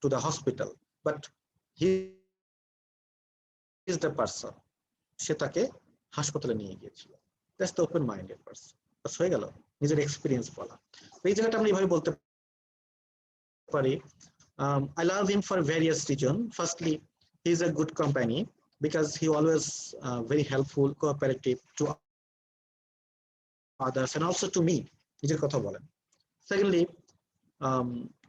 to the hospital, but he is the person, সে তাকে হাসপাতালে নিয়ে গিয়েছিল। That's the open minded person. হয়ে গেল নিজের এক্সপিরিয়েন্স বলা। এই জায়গাটা আমরা এইভাবে বলতে পারি, I love him for various reasons. Firstly, he is a good company because he always very helpful, cooperative to others and also to me. নিজের কথা বলেন। Secondly,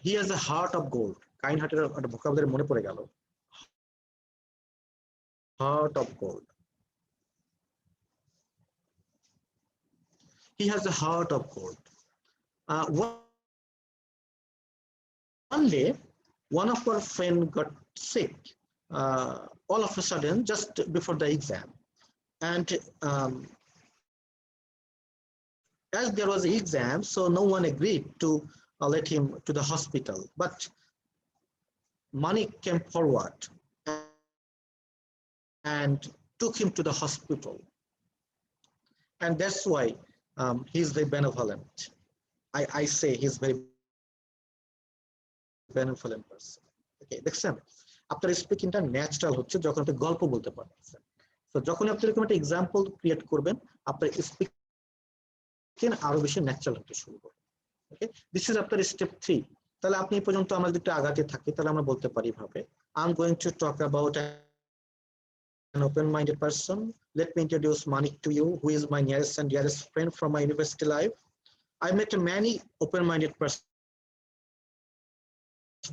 he has a heart of gold. Kind hearted একটা vocabulary মনে পড়ে গেল, heart of gold. He has a heart of gold. One day, one of our friends got sick all of a sudden just before the exam, and as there was an exam, so no one agreed to let him to the hospital, but money came forward and took him to the hospital, and that's why he's very benevolent. I say he's very benevolent person. Okay, দেখছেন আপনার স্পিকিংটা natural হচ্ছে যখন আপনি গল্প বলতে পারছেন। তো যখন আপনি এরকম একটা এক্সাম্পল ক্রিয়েট করবেন, আপনার স্পিকিং আরো বেশি ন্যাচারাল হতে শুরু করবে। ওকে, দিস ইজ আপনার স্টেপ 3। তাহলে আপনি এই পর্যন্ত আমরা যদি আগাতে থাকি, তাহলে আমরা বলতে পারি ভাবে, I am going to talk about an open-minded person. Let me introduce Manik to you, who is my nearest and dearest friend from my university life. I met many open-minded persons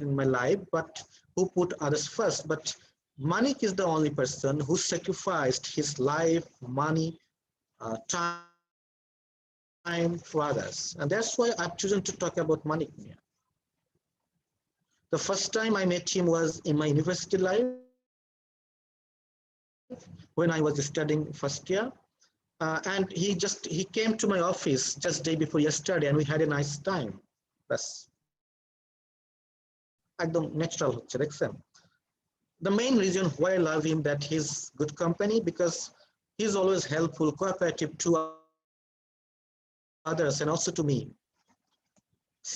in my life, but who put others first. But Manik is the only person who sacrificed his life, money, time for others, and that's why I've chosen to talk about Manik. The first time I met him was in my university life when I was studying first year, and he came to my office just day before yesterday, and we had a nice time. That's একদম natural হচ্ছে, দেখছেন। The main reason why I love him, that he's good company, because he's always helpful, cooperative to others and also to me.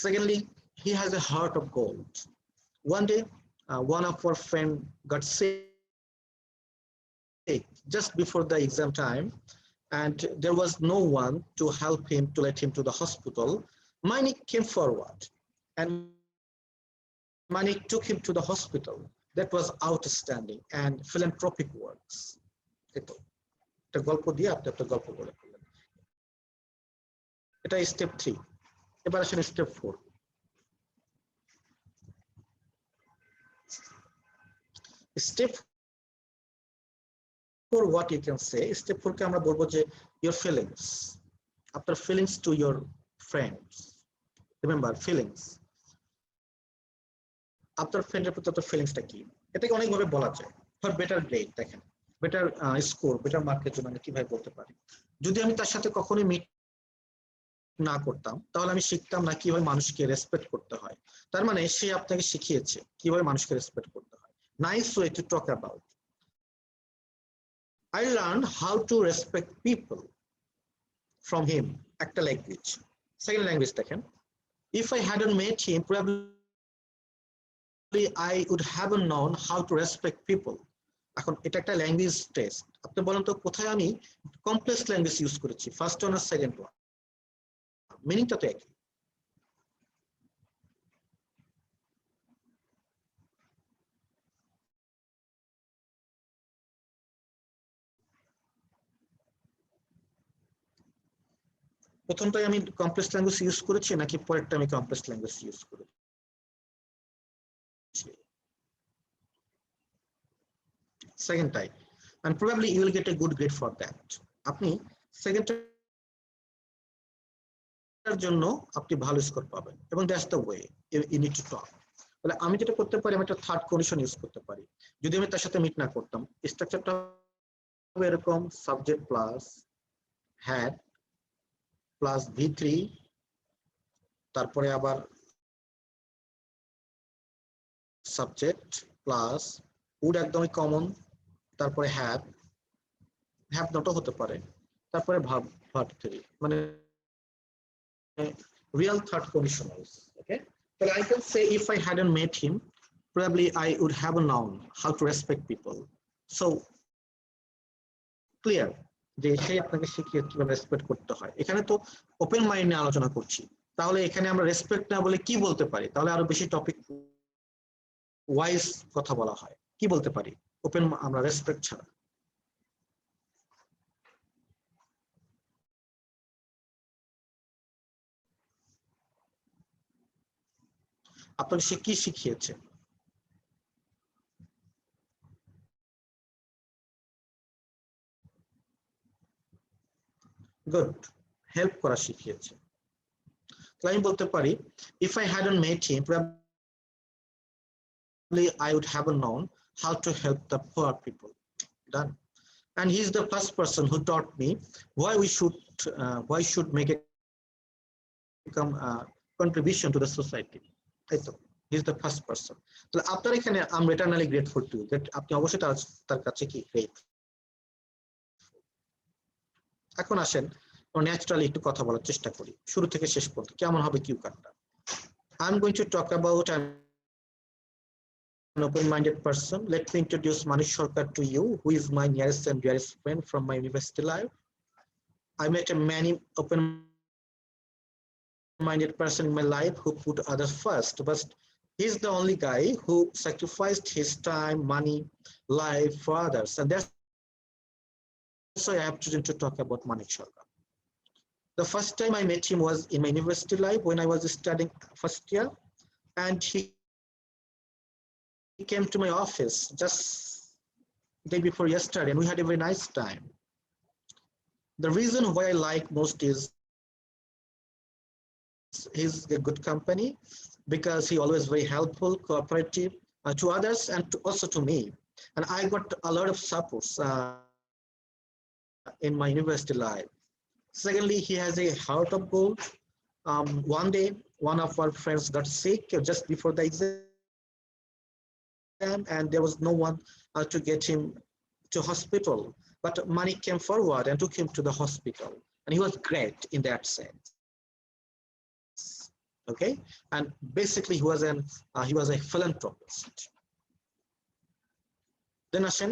Secondly, he has a heart of gold. One day, one of our friends got sick just before the exam time, and there was no one to help him, to let him to the hospital. Manik came forward, and Manik took him to the hospital. That was outstanding and philanthropic works. এটা একটা গল্প দিয়ে আপনি একটা গল্প বলে ফেললেন। এটা স্টেপ 3। এবার আসেন step 4। Step 4 what you can say, step 4 কে আমরা বলবো যে your feelings, আপনার feelings to your friends, remember feelings, আপনার ফ্রেন্ডের প্রতি আপনার ফিলিংসটা কি, এটাকে অনেকভাবে বলা যায়। ফর বেটার গ্রেড, দেখেন বেটার স্কোর, বেটার মার্কের জন্য আমি কিভাবে বলতে পারি, যদি আমি তার সাথে কখনোই মিট না করতাম তাহলে আমি শিখতাম না কিভাবে মানুষকে রেসপেক্ট করতে হয়। তার মানে সে আপনাকে শিখিয়েছে কিভাবে মানুষকে রেসপেক্ট করতে হয়। Nice way to talk about, I learned how to respect people from him, একটা ল্যাঙ্গুয়েজ। সেকেন্ড ল্যাঙ্গুয়েজ দেখেন, if I hadn't met him probably I would haven't known how to respect people. এখন এটা একটা language test, আপনি বলেন তো কোথায় আমি কমপ্লেক্স ল্যাঙ্গুয়েজ ইউজ করেছি, ফার্স্ট ওয়ান আর সেকেন্ড ওয়ান, মিনিংটা তো একই। প্রথমটাই আমি কমপ্লেক্স ল্যাঙ্গুয়েজ ইউজ করেছি নাকি পরেরটা আমি কমপ্লেক্স ল্যাঙ্গুয়েজ ইউজ করেছি? Second time, and probably you will get a good grade for that. আপনি সেকেন্ডটার জন্য আপনি ভালো স্কোর পাবেন এবং that's the way you need to talk. তাহলে আমি যেটা করতে পারি, আমি একটা থার্ড কন্ডিশন ইউজ করতে পারি। যদি আমি তার সাথে মিট না করতাম, স্ট্রাকচারটা হবে এরকম, subject plus had plus V3, তারপরে আবার সাবজেক্ট প্লাস উড একদমই কমন, তারপরে হ্যাভ, হ্যাভ নটও হতে পারে, তারপরে ভার্ব, ভার্ব 3, মানে real third conditionals. Okay, but I can say if I hadn't met him probably I would have known how to respect people. So clear যে সে আপনাকে শিখিয়ে কিভাবে রেসপেক্ট করতে হয়। এখানে তো ওপেন মাইন্ড নিয়ে আলোচনা করছি, তাহলে এখানে আমরা রেসপেক্ট না বলে কি বলতে পারি, তাহলে আরো বেশি টপিক ওয়াইজ কথা বলা হয়। কি বলতে পারি ওপেন, আমরা রেসপেক্ট ছাড়া? আপনাকে সে কি শিখিয়েছে? গুড, হেল্প করা শিখিয়েছে। তাহলে আমি বলতে পারি if I hadn't met him probably I would have known how to help the poor people. Done. And he's the first person who taught me why should make a contribution to the society. He's the first person. তাহলে আপনার এখানে I'm eternally grateful to that, আপনি অবশ্যই তার কাছে কি grateful. এখন আসেন ন্যাচারালি একটু কথা বলার চেষ্টা করি, শুরু থেকে শেষ পর্যন্ত কেমন হবে কিউ কার্ডটা। I'm going to talk about an open-minded person. Let me introduce Manish Sarkar to you, who is my nearest and dearest friend from my university life. I met a many open-minded person in my life who put others first, but he's the only guy who sacrificed his time, money, life for others, and that's why I have chosen to talk about Manish Sarkar. The first time I met him was in my university life when I was studying first year, and he came to my office just the day before yesterday, and we had a very nice time. The reason why I like most is he's a good company, because he always very helpful, cooperative to others and also to me, and I got a lot of supports in my university life. Secondly, he has a heart of gold. One day, one of our friends got sick just before the exam, and there was no one to get him to hospital. But money came forward and took him to the hospital, and he was great in that sense. Okay, and basically he was a philanthropist. Then আসেন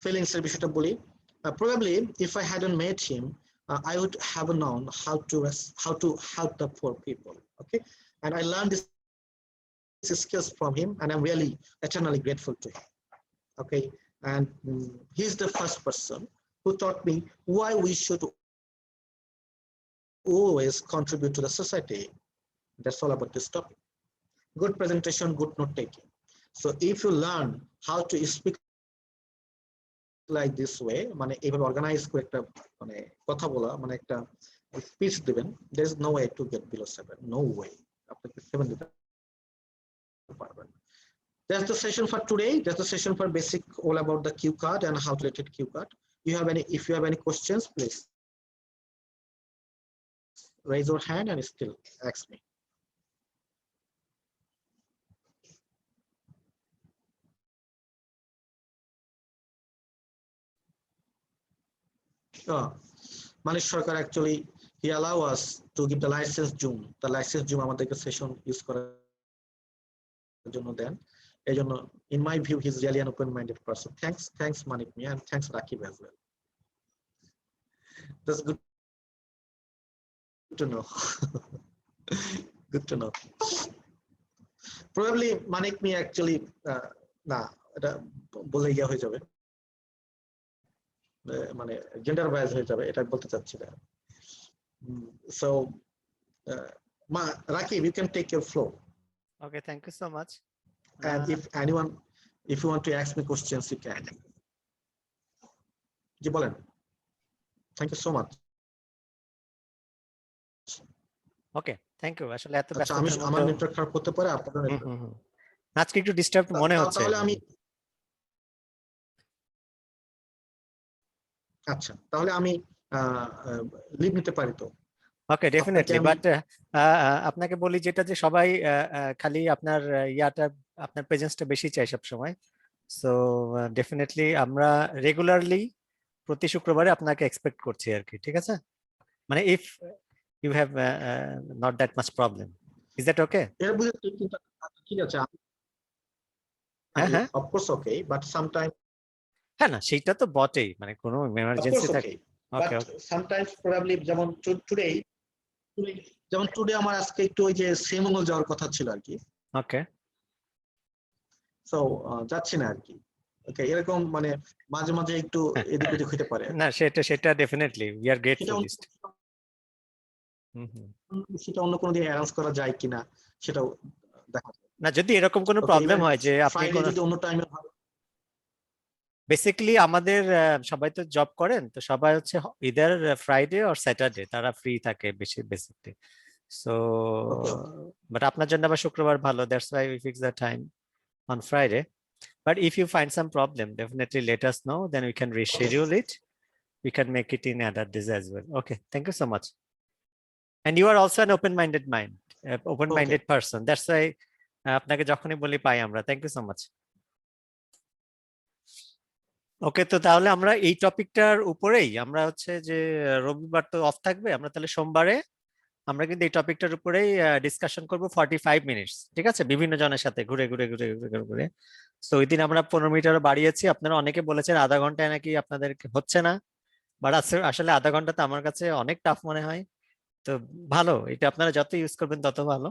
feelings এর বিষয়টা বলি। Probably if I hadn't met him, I would have known how to help the poor people. Okay, and I learned this skills from him, and I'm really eternally grateful to him. Okay, and he's the first person who taught me why we should always contribute to the society. That's all about this topic. Good presentation, good note taking. So if you learn how to speak like this way, মানে এইভাবে organise করে একটা মানে কথা বলা, মানে একটা speech দিবেন, there is no way to get below 7. No way. আপনি 7 দিতে পারবেন। That's the session for today. That's the session for basic all about the cue card and how to relate cue card. If you have any questions, please raise your hand and still ask me. Manish Sarkar actually he allow us to give the license Zoom. The license Zoom আমাদেরকে session use করার জন্য দেন। এই জন্য in my view he's really an open-minded person. Thanks Manik Mia, and thanks Rakib as well. That's good to know. Good to know. Probably Manik Mia actually না এটা বলে ইয়া হয়ে যাবে, মানে জেন্ডার বায়াস হয়ে যাবে, এটা বলতে চাচ্ছি না। So Rakib, you can take your floor. Okay, thank you so much. And if you want to ask me questions, you can. জি বলেন। Thank you so much. Okay, thank you. আসলে এত আচ্ছা, আমি ব্যস্ততার আমার মধ্যে নেটওয়ার্ক খারাপ হতে পারে, আপনাদের আজকে একটু ডিস্টার্ব মনে হচ্ছে। তাহলে আমি আচ্ছা, তাহলে আমি লিভ নিতে পারি তো? ওকে, ডেফিনেটলি। বাট আপনাকে বলি যেটা, যে সবাই খালি আপনার ইয়াটা, আপনার প্রেজেন্সটা বেশি চাই সব সময়। সো ডেফিনেটলি আমরা রেগুলারলি প্রতি শুক্রবারে আপনাকে এক্সপেক্ট করছি আর কি, ঠিক আছে? মানে if you have not that much problem, is that okay? এর বুঝতে কিন্তু ঠিক আছে। হ্যাঁ হ্যাঁ, of course okay, but sometime হ্যাঁ না সেটা তো বটেই, মানে কোনো এমার্জেন্সি থাকে। ওকে, বাট সামটাইমস প্রবাবলি যেমন টুডে আমার আজকে একটু ওই যে শ্রীমঙ্গল যাওয়ার কথা ছিল আর কি। ওকে, সো যাচ্ছি না আর কি। ওকে, এরকম মানে মাঝে মাঝে একটু এদিক ওদিক হতে পারে। না সেটা ডেফিনেটলি উই আর গ্রেটফুল। সেটা অন্য কোনো দিন অ্যারেঞ্জ করা যায় কিনা সেটাও দেখা যায়। না যদি এরকম কোনো প্রবলেম হয় যে আপনি ফ্রাইডে যদি অন্য টাইমে হয়, বেসিক্যালি আমাদের সবাই তো জব করেন, তো সবাই হচ্ছে ইদার ফ্রাইডে অর স্যাটারডে তারা ফ্রি থাকে বেশি বেসিক্যালি। সো বাট আপনার জন্য আবার শুক্রবার ভালো, that's why we fix the time on Friday. But if you find some problem definitely let us know, then we can reschedule it, we can make it in other days as well. Okay, thank you so much. And you are also an open-minded mind, open-minded person. That's why আপনাকে যখনই বলি পাই আমরা। Thank you so much. ওকে, তো তাহলে আমরা এই টপিকটার উপরেই আমরা হচ্ছে যে রবিবার তো অফ থাকবে, আমরা তাহলে সোমবারে আমরা কিন্তু এই টপিকটার উপরেই ডিসকাশন করব 45 মিনিটস, ঠিক আছে? বিভিন্ন জনের সাথে ঘুরে ঘুরে ঘুরে ঘুরে ঘুরে। তো ওই দিন আমরা 15 মিনিট বাড়িয়েছি। আপনারা অনেকে বলেছেন আধা ঘন্টায় নাকি আপনাদের হচ্ছে না, বাট আসলে আধা ঘন্টা তো আমার কাছে অনেক টাফ মনে হয়। তো ভালো, এটা আপনারা যত ইউজ করবেন তত ভালো।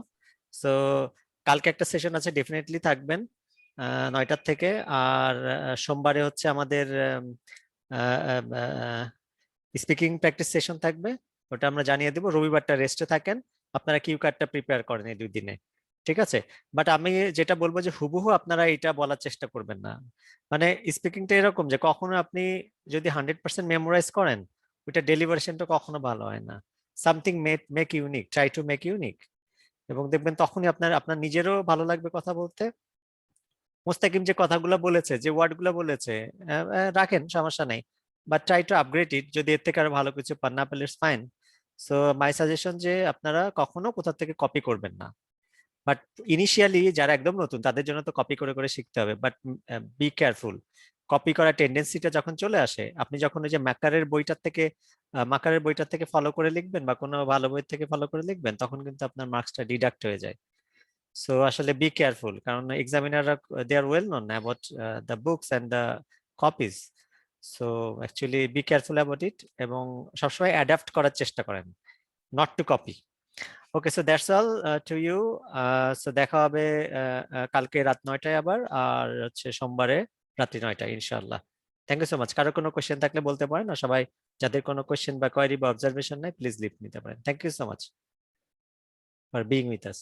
সো কালকে একটা সেশন আছে, ডেফিনেটলি থাকবেন 9টার থেকে। আর সোমবারে হচ্ছে আমাদের স্পিকিং প্র্যাকটিস সেশন থাকবে, ওটা আমরা জানিয়ে দেবো। রবিবারটা রেস্টে থাকেন, আপনারা কিউ কার্ডটা প্রিপেয়ার করেন এই 2 দিনে, ঠিক আছে? বাট আমি যেটা বলবো যে হুবহু আপনারা এটা বলার চেষ্টা করবেন না। মানে স্পিকিংটা এরকম যে কখনো আপনি যদি 100% মেমোরাইজ করেন, ওইটা ডেলিভারেশনটা কখনো ভালো হয় না। Something make unique, try to make unique, এবং দেখবেন তখনই আপনার নিজেরও ভালো লাগবে কথা বলতে। মোস্তাকিম যে কথাগুলো বলেছে, যে ওয়ার্ডগুলো বলেছে, রাখেন, সমস্যা নেই, বাট ট্রাই টু আপগ্রেড ইট। যদি এর থেকে আরো ভালো কিছু পান, না পেলে it's fine. So my suggestion যে আপনারা কখনো কোথা থেকে কপি করবেন না। বাট ইনিশিয়ালি যারা একদম নতুন তাদের জন্য তো কপি করে করে শিখতে হবে, বাট বি কেয়ারফুল। কপি করার টেন্ডেন্সিটা যখন চলে আসে, আপনি যখন ওই যে মাকারের বইটার থেকে ফলো করে লিখবেন বা কোনো ভালো বই থেকে ফলো করে লিখবেন, তখন কিন্তু আপনার মার্কসটা ডিডাক্ট হয়ে যায়। সো আসলে বি কেয়ারফুল, কারণ এক্সামিনাররা they are well known about the books and the copies. So actually be careful about it এবং সবসময় অ্যাডাপ্ট করার চেষ্টা করেন, not to copy. Okay, so that's all to you. So দেখা হবে কালকে রাত 9টায় আবার, আর হচ্ছে সোমবারে রাত্রি 9টায় ইনশাআল্লাহ। Thank you so much. কারো কোনো কোয়েশ্চেন থাকলে বলতে পারেন, আর সবাই যাদের কোনো কোয়েশ্চেন বা কোয়েরি বা অবজারভেশন নাই প্লিজ লিভ নিতে পারেন। Thank you so much for being with us.